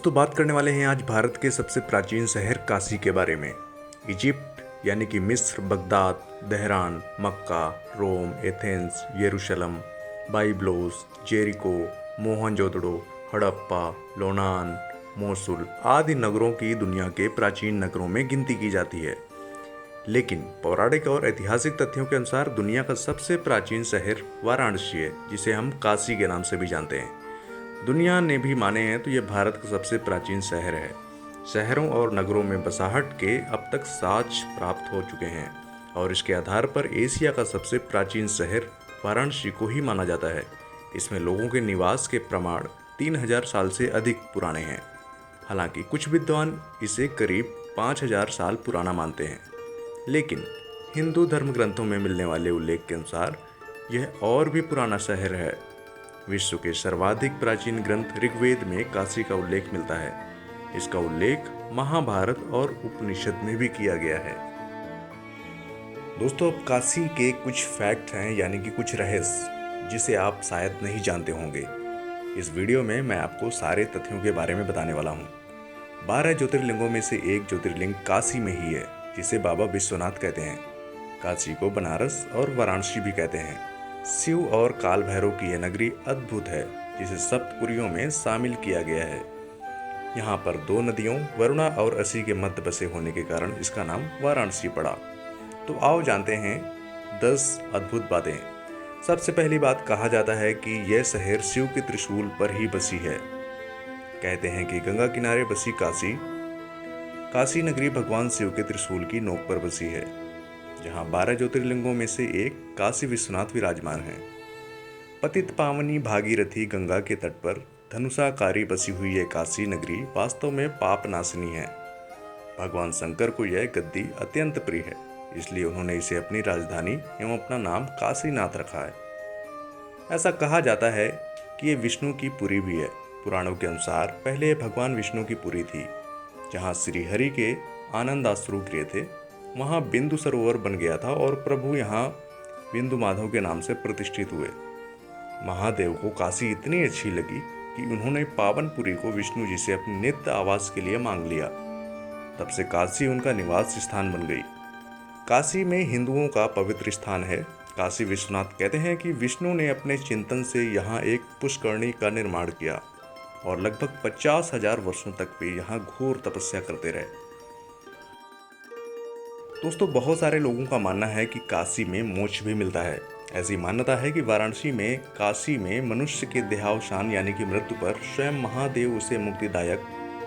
दोस्तों बात करने वाले हैं आज भारत के सबसे प्राचीन शहर काशी के बारे में। इजिप्ट यानी कि मिस्र, बगदाद, तेहरान, मक्का, रोम, एथेंस, यरूशलेम, बाइबलोस, जेरिको, मोहनजोदड़ो, हड़प्पा, लोनान, मोसुल आदि नगरों की दुनिया के प्राचीन नगरों में गिनती की जाती है। लेकिन पौराणिक और ऐतिहासिक तथ्यों के अनुसार दुनिया का सबसे प्राचीन शहर वाराणसी है, जिसे हम काशी के नाम से भी जानते हैं। दुनिया ने भी माने हैं तो यह भारत का सबसे प्राचीन शहर है। शहरों और नगरों में बसाहट के अब तक साक्ष्य प्राप्त हो चुके हैं और इसके आधार पर एशिया का सबसे प्राचीन शहर वाराणसी को ही माना जाता है। इसमें लोगों के निवास के प्रमाण 3000 साल से अधिक पुराने हैं। हालांकि कुछ विद्वान इसे करीब 5000 साल पुराना मानते हैं, लेकिन हिंदू धर्म ग्रंथों में मिलने वाले उल्लेख के अनुसार यह और भी पुराना शहर है। विश्व के सर्वाधिक प्राचीन ग्रंथ ऋग्वेद में काशी का उल्लेख मिलता है। इसका उल्लेख महाभारत और उपनिषद में भी किया गया है। दोस्तों, अब काशी के कुछ फैक्ट हैं, यानी कि कुछ रहस्य जिसे आप शायद नहीं जानते होंगे। इस वीडियो में मैं आपको सारे तथ्यों के बारे में बताने वाला हूँ। 12 ज्योतिर्लिंगों में से एक ज्योतिर्लिंग काशी में ही है, जिसे बाबा विश्वनाथ कहते हैं। काशी को बनारस और वाराणसी भी कहते हैं। शिव और काल भैरव की यह नगरी अद्भुत है, जिसे सप्तपुरियों में शामिल किया गया है। यहाँ पर 2 नदियों वरुणा और असी के मध्य बसे होने के कारण इसका नाम वाराणसी पड़ा। तो आओ जानते हैं 10 अद्भुत बातें। सबसे पहली बात, कहा जाता है कि यह शहर शिव के त्रिशूल पर ही बसी है। कहते हैं कि गंगा किनारे बसी काशी नगरी भगवान शिव के त्रिशूल की नोक पर बसी है, जहाँ 12 ज्योतिर्लिंगों में से एक काशी विश्वनाथ विराजमान है। पतित पावनी भागीरथी गंगा के तट पर धनुषाकारी बसी हुई यह काशी नगरी वास्तव में पाप नाशिनी है। भगवान शंकर को यह गद्दी अत्यंत प्रिय है, इसलिए उन्होंने इसे अपनी राजधानी एवं अपना नाम काशीनाथ रखा है। ऐसा कहा जाता है कि यह विष्णु की पुरी भी है। पुराणों के अनुसार पहले भगवान विष्णु की पुरी थी, जहाँ श्री हरि के आनंदाश्रु गिरे थे। वहाँ बिंदु सरोवर बन गया था और प्रभु यहाँ बिंदु माधव के नाम से प्रतिष्ठित हुए। महादेव को काशी इतनी अच्छी लगी कि उन्होंने पावनपुरी को विष्णु जी से अपने नित्य आवास के लिए मांग लिया। तब से काशी उनका निवास स्थान बन गई। काशी में हिंदुओं का पवित्र स्थान है। काशी विश्वनाथ कहते हैं कि विष्णु ने अपने चिंतन से यहाँ एक पुष्करणी का निर्माण किया और लगभग 50,000 वर्षों तक वे यहाँ घोर तपस्या करते रहे। दोस्तों, बहुत सारे लोगों का मानना है कि काशी में मोक्ष भी मिलता है। ऐसी मान्यता है कि वाराणसी में काशी में मनुष्य के देहावसान यानी कि मृत्यु पर स्वयं महादेव उसे मुक्तिदायक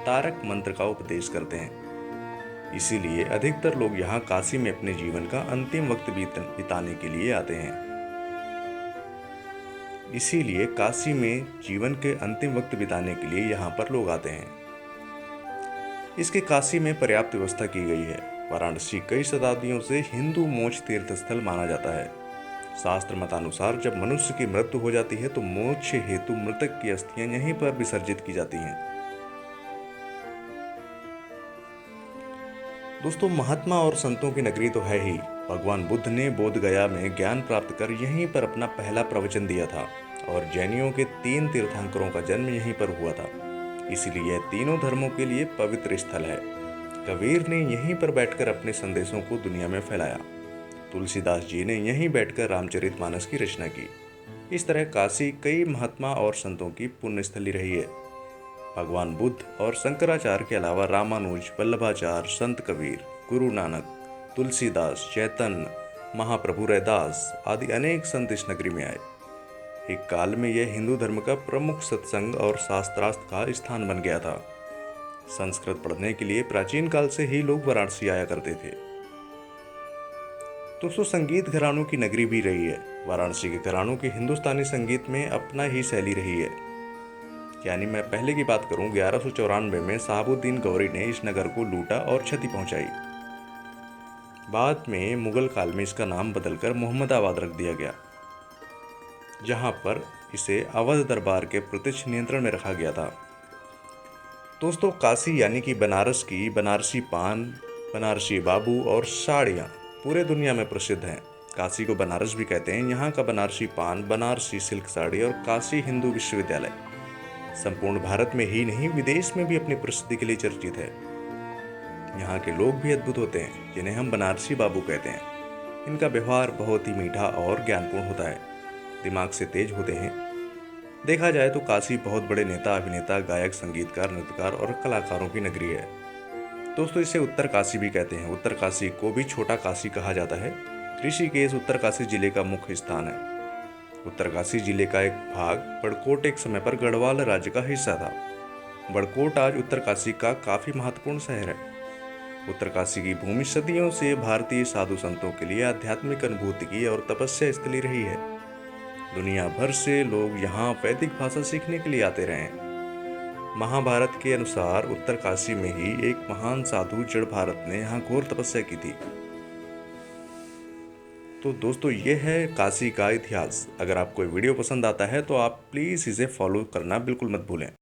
तारक मंत्र का उपदेश करते हैं। इसीलिए अधिकतर लोग यहाँ काशी में अपने जीवन का अंतिम वक्त बिताने के लिए आते हैं। इसीलिए काशी में जीवन के अंतिम वक्त बिताने के लिए यहाँ पर लोग आते हैं। इसके काशी में पर्याप्त व्यवस्था की गई है। वाराणसी कई शताब्दियों से हिंदू मोक्ष तीर्थ स्थल माना जाता है। शास्त्र मतानुसार जब मनुष्य की मृत्यु हो जाती है तो मोक्ष हेतु मृतक की अस्थियां यहीं पर विसर्जित की जाती हैं। दोस्तों, महात्मा और संतों की नगरी तो है ही। भगवान बुद्ध ने बोध गया में ज्ञान प्राप्त कर यहीं पर अपना पहला प्रवचन दिया था और जैनियों के 3 तीर्थंकरों का जन्म यहीं पर हुआ था। इसलिए यह तीनों धर्मों के लिए पवित्र स्थल है। कबीर ने यहीं पर बैठकर अपने संदेशों को दुनिया में फैलाया। तुलसीदास जी ने यहीं बैठकर रामचरितमानस की रचना की। इस तरह काशी कई महात्मा और संतों की पुण्यस्थली रही है। भगवान बुद्ध और शंकराचार्य के अलावा रामानुज, वल्लभाचार्य, संत कबीर, गुरु नानक, तुलसीदास, चैतन्य, महाप्रभु रैदास आदि अनेक संत इस नगरी में आए। एक काल में यह हिंदू धर्म का प्रमुख सत्संग और शास्त्रार्थ का स्थान बन गया था। संस्कृत पढ़ने के लिए प्राचीन काल से ही लोग वाराणसी आया करते थे। दोस्तों, संगीत घरानों की नगरी भी रही है। वाराणसी के घरानों की हिंदुस्तानी संगीत में अपना ही शैली रही है। यानी मैं पहले की बात करूं, 1194 में शहाबुद्दीन गौरी ने इस नगर को लूटा और क्षति पहुंचाई। बाद में मुगल काल में इसका नाम बदलकर मोहम्मदाबाद रख दिया गया, जहां पर इसे अवध दरबार के प्रत्यक्ष नियंत्रण में रखा गया था। दोस्तों, काशी यानी कि बनारस की बनारसी पान, बनारसी बाबू और साड़ियाँ पूरे दुनिया में प्रसिद्ध हैं। काशी को बनारस भी कहते हैं। यहाँ का बनारसी पान, बनारसी सिल्क साड़ी और काशी हिंदू विश्वविद्यालय संपूर्ण भारत में ही नहीं विदेश में भी अपनी प्रसिद्धि के लिए चर्चित है। यहाँ के लोग भी अद्भुत होते हैं, जिन्हें हम बनारसी बाबू कहते हैं। इनका व्यवहार बहुत ही मीठा और ज्ञानपूर्ण होता है, दिमाग से तेज होते हैं। देखा जाए तो काशी बहुत बड़े नेता, अभिनेता, गायक, संगीतकार, नृत्यकार और कलाकारों की नगरी है। दोस्तों, इसे उत्तर काशी भी कहते हैं। उत्तर काशी को भी छोटा काशी कहा जाता है। ऋषिकेश उत्तर काशी जिले का मुख्य स्थान है। उत्तरकाशी जिले का एक भाग बड़कोट एक समय पर गढ़वाल राज्य का हिस्सा था। बड़कोट आज उत्तरकाशी का काफी महत्वपूर्ण शहर है। उत्तरकाशी की भूमि सदियों से भारतीय साधु संतों के लिए आध्यात्मिक अनुभूति की और तपस्या स्थली रही है। दुनिया भर से लोग यहाँ वैदिक भाषा सीखने के लिए आते रहे हैं। महाभारत के अनुसार उत्तरकाशी में ही एक महान साधु जड़ भारत ने यहाँ घोर तपस्या की थी। तो दोस्तों, ये है काशी का इतिहास। अगर आपको वीडियो पसंद आता है तो आप प्लीज़ इसे फॉलो करना बिल्कुल मत भूलें।